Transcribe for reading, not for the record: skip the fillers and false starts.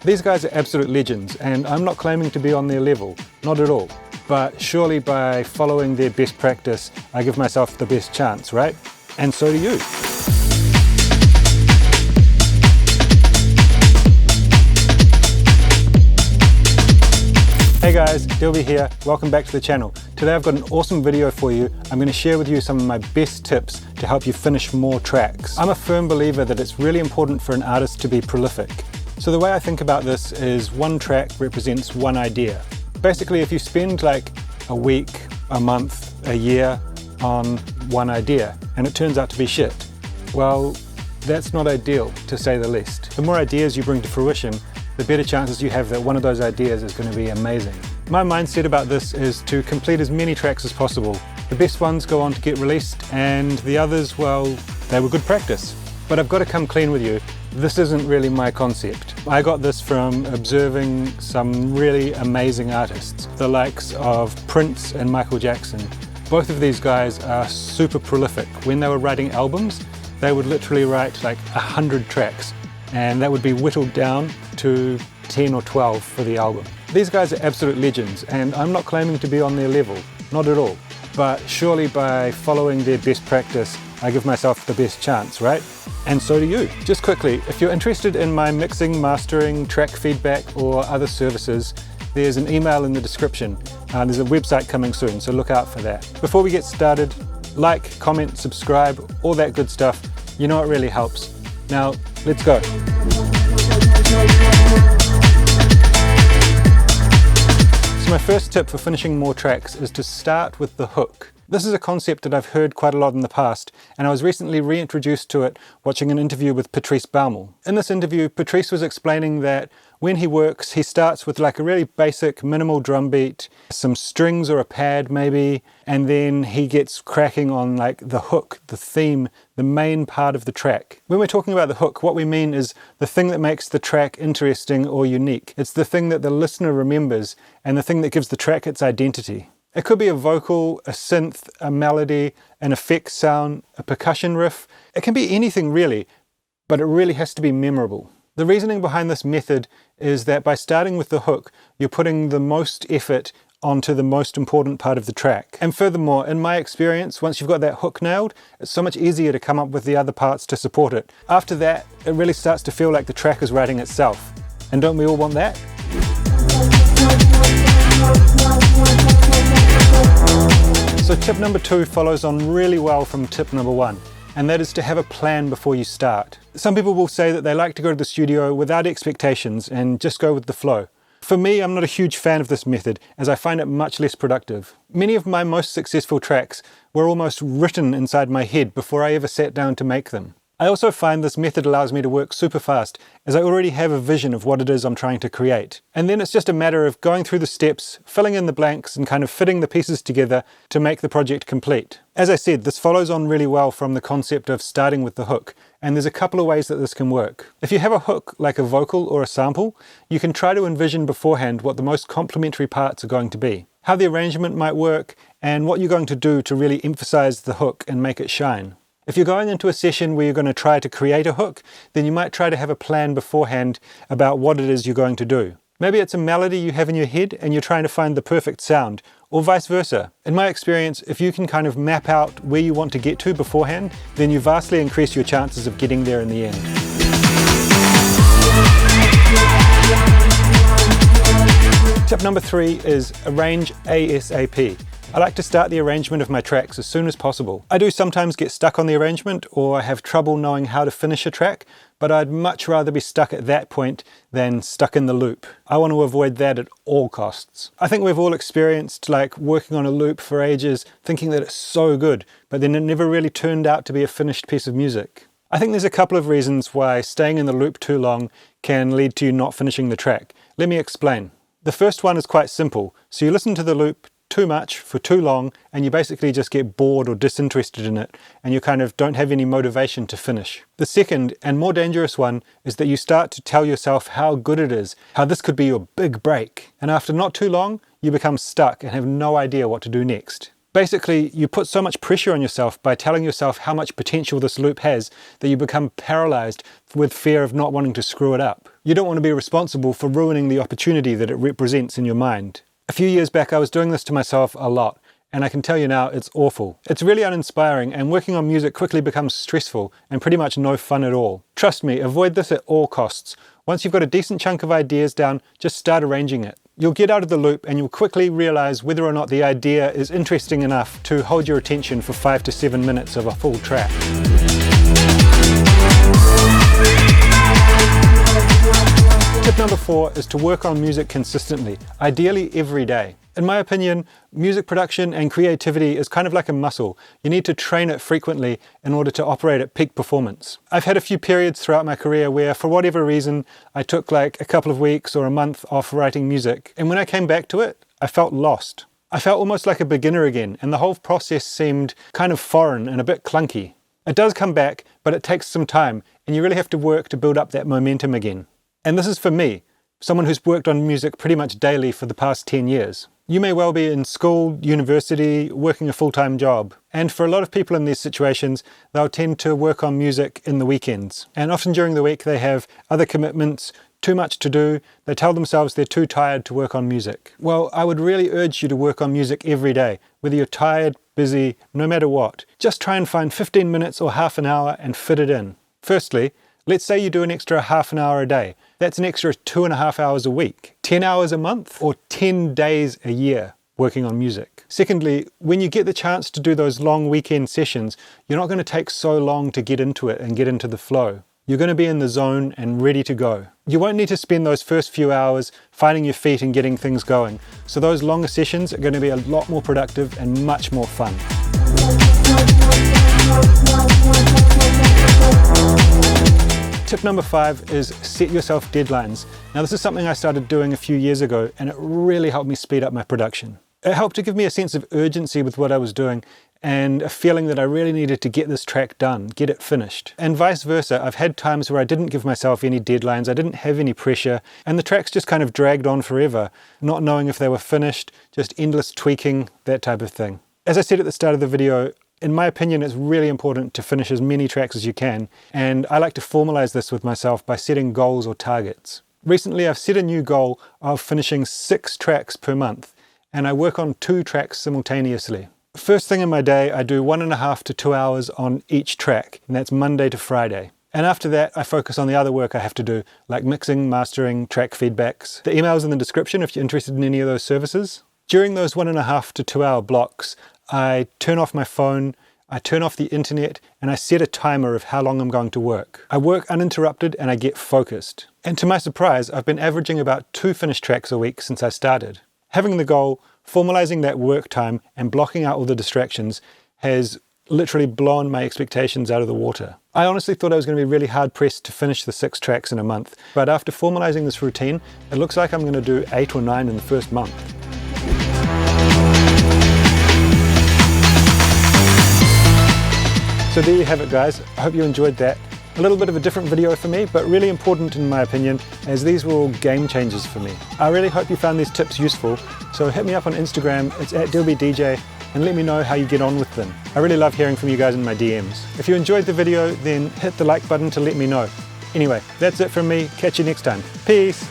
These guys are absolute legends, and I'm not claiming to be on their level, not at all. But surely by following their best practice, I give myself the best chance, right? And so do you. Hey guys, Dilby here, welcome back to the channel. Today I've got an awesome video for you. I'm going to share with you some of my best tips to help you finish more tracks. I'm a firm believer that it's really important for an artist to be prolific. So the way I think about this is one track represents one idea. Basically, if you spend like a week, a month, a year on one idea and it turns out to be shit, well, that's not ideal, to say the least. The more ideas you bring to fruition, the better chances you have that one of those ideas is going to be amazing. My mindset about this is to complete as many tracks as possible. The best ones go on to get released, and the others, well, they were good practice. But I've got to come clean with you, this isn't really my concept. I got this from observing some really amazing artists, the likes of Prince and Michael Jackson. Both of these guys are super prolific. When they were writing albums, they would literally write like 100 tracks, and that would be whittled down to 10 or 12 for the album. These guys are absolute legends, and I'm not claiming to be on their level, not at all. But surely by following their best practice, I give myself the best chance, right? And so do you. Just quickly, if you're interested in my mixing, mastering, track feedback, or other services, there's an email in the description. There's a website coming soon, so look out for that. Before we get started, like, comment, subscribe, all that good stuff. You know it really helps. Now, let's go. So my first tip for finishing more tracks is to start with the hook. This is a concept that I've heard quite a lot in the past, and I was recently reintroduced to it watching an interview with Patrice Baumel. In this interview, Patrice was explaining that when he works, he starts with like a really basic minimal drum beat, some strings or a pad maybe, and then he gets cracking on like the hook, the theme, the main part of the track. When we're talking about the hook, what we mean is the thing that makes the track interesting or unique. It's the thing that the listener remembers and the thing that gives the track its identity. It could be a vocal, a synth, a melody, an effects sound, a percussion riff. It can be anything really, but it really has to be memorable. The reasoning behind this method is that by starting with the hook, you're putting the most effort onto the most important part of the track. And furthermore, in my experience, once you've got that hook nailed, it's so much easier to come up with the other parts to support it. After that, it really starts to feel like the track is writing itself. And don't we all want that? So tip number 2 follows on really well from tip number 1, and that is to have a plan before you start. Some people will say that they like to go to the studio without expectations and just go with the flow. For me, I'm not a huge fan of this method, as I find it much less productive. Many of my most successful tracks were almost written inside my head before I ever sat down to make them. I also find this method allows me to work super fast, as I already have a vision of what it is I'm trying to create. And then it's just a matter of going through the steps, filling in the blanks, and kind of fitting the pieces together to make the project complete. As I said, this follows on really well from the concept of starting with the hook, and there's a couple of ways that this can work. If you have a hook, like a vocal or a sample, you can try to envision beforehand what the most complementary parts are going to be, how the arrangement might work, and what you're going to do to really emphasize the hook and make it shine. If you're going into a session where you're going to try to create a hook, then you might try to have a plan beforehand about what it is you're going to do. Maybe it's a melody you have in your head and you're trying to find the perfect sound, or vice versa. In my experience, if you can kind of map out where you want to get to beforehand, then you vastly increase your chances of getting there in the end. Tip number 3 is arrange ASAP. I like to start the arrangement of my tracks as soon as possible. I do sometimes get stuck on the arrangement, or I have trouble knowing how to finish a track, but I'd much rather be stuck at that point than stuck in the loop. I want to avoid that at all costs. I think we've all experienced like working on a loop for ages, thinking that it's so good, but then it never really turned out to be a finished piece of music. I think there's a couple of reasons why staying in the loop too long can lead to you not finishing the track. Let me explain. The first one is quite simple. So you listen to the loop too much for too long, and you basically just get bored or disinterested in it, and you kind of don't have any motivation to finish. The second and more dangerous one is that you start to tell yourself how good it is, how this could be your big break, and after not too long, you become stuck and have no idea what to do next. Basically, you put so much pressure on yourself by telling yourself how much potential this loop has that you become paralyzed with fear of not wanting to screw it up. You don't want to be responsible for ruining the opportunity that it represents in your mind. A few years back I was doing this to myself a lot, and I can tell you now it's awful. It's really uninspiring, and working on music quickly becomes stressful and pretty much no fun at all. Trust me, avoid this at all costs. Once you've got a decent chunk of ideas down, just start arranging it. You'll get out of the loop and you'll quickly realize whether or not the idea is interesting enough to hold your attention for 5 to 7 minutes of a full track. Tip number 4 is to work on music consistently, ideally every day. In my opinion, music production and creativity is kind of like a muscle. You need to train it frequently in order to operate at peak performance. I've had a few periods throughout my career where, for whatever reason, I took like a couple of weeks or a month off writing music, and when I came back to it, I felt lost. I felt almost like a beginner again, and the whole process seemed kind of foreign and a bit clunky. It does come back, but it takes some time, and you really have to work to build up that momentum again. And this is for me, someone who's worked on music pretty much daily for the past 10 years. You may well be in school, university, working a full-time job. And for a lot of people in these situations, they'll tend to work on music in the weekends. And often during the week they have other commitments, too much to do. They tell themselves they're too tired to work on music. Well, I would really urge you to work on music every day, whether you're tired, busy, no matter what. Just try and find 15 minutes or half an hour and fit it in. Firstly, let's say you do an extra half an hour a day. That's an extra 2.5 hours a week, 10 hours a month, or 10 days a year working on music. Secondly, when you get the chance to do those long weekend sessions, you're not going to take so long to get into it and get into the flow. You're going to be in the zone and ready to go. You won't need to spend those first few hours finding your feet and getting things going. So those longer sessions are going to be a lot more productive and much more fun. Tip number 5 is set yourself deadlines. Now this is something I started doing a few years ago, and it really helped me speed up my production. It helped to give me a sense of urgency with what I was doing and a feeling that I really needed to get this track done, get it finished. And vice versa, I've had times where I didn't give myself any deadlines, I didn't have any pressure, and the tracks just kind of dragged on forever, not knowing if they were finished, just endless tweaking, that type of thing. As I said at the start of the video, in my opinion, it's really important to finish as many tracks as you can, and I like to formalize this with myself by setting goals or targets. Recently, I've set a new goal of finishing 6 tracks per month, and I work on 2 tracks simultaneously. First thing in my day, I do 1.5 to 2 hours on each track, and that's Monday to Friday. And after that, I focus on the other work I have to do, like mixing, mastering, track feedbacks. The email's in the description if you're interested in any of those services. During those 1.5 to 2 hour blocks, I turn off my phone, I turn off the internet, and I set a timer of how long I'm going to work. I work uninterrupted and I get focused. And to my surprise, I've been averaging about 2 finished tracks a week since I started. Having the goal, formalizing that work time, and blocking out all the distractions has literally blown my expectations out of the water. I honestly thought I was going to be really hard pressed to finish the 6 tracks in a month, but after formalizing this routine, it looks like I'm going to do 8 or 9 in the first month. So there you have it, guys. I hope you enjoyed that. A little bit of a different video for me, but really important in my opinion, as these were all game changers for me. I really hope you found these tips useful, so hit me up on Instagram, it's @DilbyDJ, and let me know how you get on with them. I really love hearing from you guys in my DMs. If you enjoyed the video, then hit the like button to let me know. Anyway, that's it from me. Catch you next time. Peace!